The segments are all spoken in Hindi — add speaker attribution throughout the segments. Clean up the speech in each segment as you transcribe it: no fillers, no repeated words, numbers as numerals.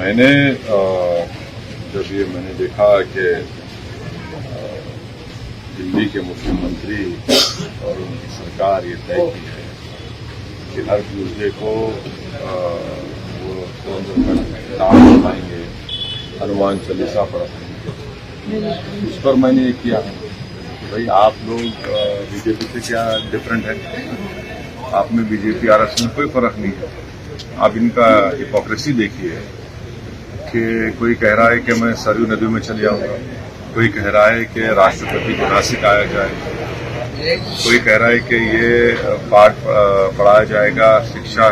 Speaker 1: मैंने जब ये मैंने देखा कि दिल्ली के मुख्यमंत्री और उनकी सरकार ये तय की है कि हर ट्यूसडे को वो किताब पढ़ाएंगे, हनुमान चालीसा पढ़ाएंगे, उस पर मैंने ये किया कि भाई आप लोग बीजेपी से क्या डिफरेंट है। आप में बीजेपी आरएसएस में कोई फर्क नहीं है। आप इनका हिपोक्रेसी देखिए कि कोई कह रहा है कि मैं सरयू नदी में चले जाऊंगा, कोई कह रहा है कि राष्ट्रपति को नासिक आया जाए, कोई कह रहा है कि ये पाठ पढ़ाया जाएगा शिक्षा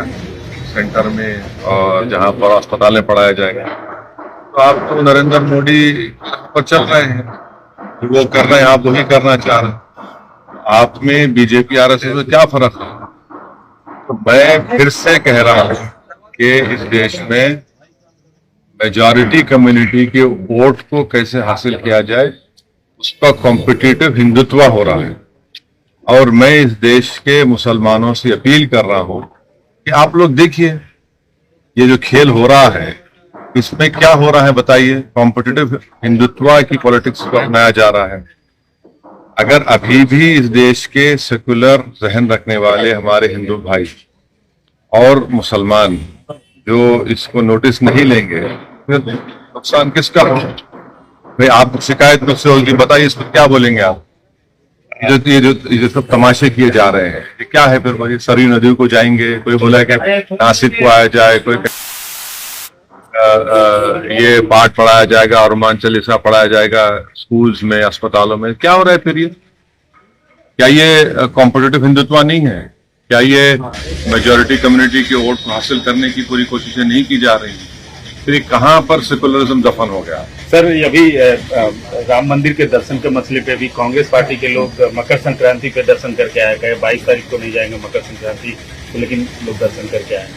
Speaker 1: सेंटर में और जहां पर अस्पताल में पढ़ाया जाएगा। तो आप तो नरेंद्र मोदी पर चल रहे हैं, वो कर रहे हैं, आप वही करना चाह रहे हैं। आप में बीजेपी आरएसएस में क्या फर्क है। तो मैं फिर से कह रहा हूं कि इस देश में मेजॉरिटी कम्युनिटी के वोट को कैसे हासिल किया जाए, उसका कॉम्पिटिटिव हिंदुत्व हो रहा है। और मैं इस देश के मुसलमानों से अपील कर रहा हूं कि आप लोग देखिए ये जो खेल हो रहा है इसमें क्या हो रहा है बताइए। कॉम्पिटिटिव हिंदुत्व की पॉलिटिक्स को अपनाया जा रहा है। अगर अभी भी इस देश के सेकुलर जहन रखने वाले हमारे हिंदू भाई और मुसलमान जो इसको नोटिस नहीं लेंगे, फिर नुकसान किसका हो। भाई आप शिकायत मुझसे होगी, बताइए इस पर क्या बोलेंगे आप। ये जो सब तमाशे किए जा रहे हैं ये क्या है। फिर वही सरयू नदी को जाएंगे, कोई बोला कि नासिक को आया जाए, कोई ये पाठ पढ़ाया जाएगा और हनुमान चालीसा पढ़ाया जाएगा स्कूल्स में, अस्पतालों में। क्या हो रहा है फिर ये। क्या ये कॉम्पिटिटिव हिंदुत्व नहीं है। क्या ये मेजॉरिटी कम्युनिटी के वोट को हासिल करने की पूरी कोशिशें नहीं की जा रही हैं। फिर कहां पर सेकुलरिज्म दफन हो गया।
Speaker 2: सर अभी राम मंदिर के दर्शन के मसले पे भी कांग्रेस पार्टी के लोग मकर संक्रांति पे दर्शन करके आए, कहे 22 तारीख को नहीं जाएंगे मकर संक्रांति तो, लेकिन लोग दर्शन करके आए।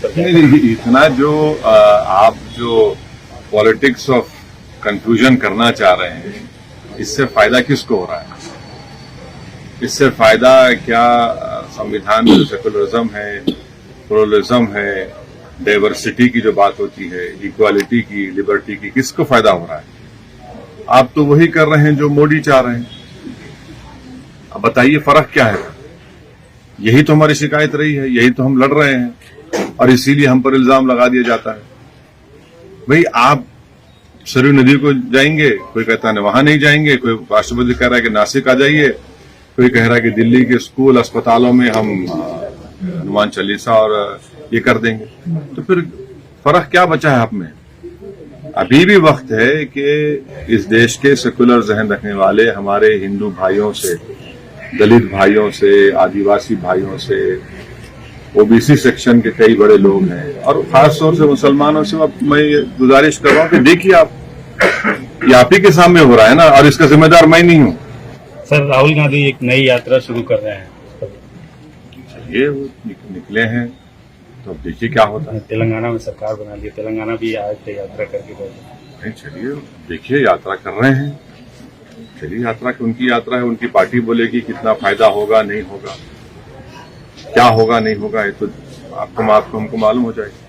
Speaker 1: नहीं, इतना जो आप जो पॉलिटिक्स ऑफ कंफ्यूजन करना चाह रहे हैं, इससे फायदा किसको हो रहा है। इससे फायदा क्या संविधान में सेकुलरिज्म है, प्लुरलिज्म है, डाइवर्सिटी की जो बात होती है, इक्वालिटी की, लिबर्टी की, किसको फायदा हो रहा है। आप तो वही कर रहे हैं जो मोदी चाह रहे हैं। अब बताइए फर्क क्या है। यही तो हमारी शिकायत रही है, यही तो हम लड़ रहे हैं और इसीलिए हम पर इल्जाम लगा दिया जाता है। भाई आप सरयू नदी को जाएंगे, कोई कहता है वहां नहीं जाएंगे, कोई राष्ट्रपति कह रहा है कि नासिक आ जाइए, कोई कह रहा है कि दिल्ली के स्कूल अस्पतालों में हम हनुमान चालीसा और ये कर देंगे। तो फिर फर्क क्या बचा है आप में। अभी भी वक्त है कि इस देश के सेकुलर जहन रखने वाले हमारे हिंदू भाइयों से, दलित भाइयों से, आदिवासी भाइयों से, ओबीसी सेक्शन के कई बड़े लोग हैं और खास तौर से मुसलमानों से मैं ये गुजारिश कर रहा हूं कि देखिए ये आप ही के सामने हो रहा है ना, और इसका जिम्मेदार मैं नहीं हूं।
Speaker 2: सर राहुल गांधी एक नई यात्रा शुरू कर रहे हैं,
Speaker 1: ये निकले हैं तो अब देखिए क्या होता है।
Speaker 2: तेलंगाना में सरकार बना ली, तेलंगाना भी आज से यात्रा करके
Speaker 1: नहीं, चलिए देखिए यात्रा कर रहे हैं, चलिए यात्रा की उनकी यात्रा है, उनकी पार्टी बोलेगी कितना फायदा होगा नहीं होगा, क्या होगा नहीं होगा, ये तो आपको हमको मालूम हो जाएगा।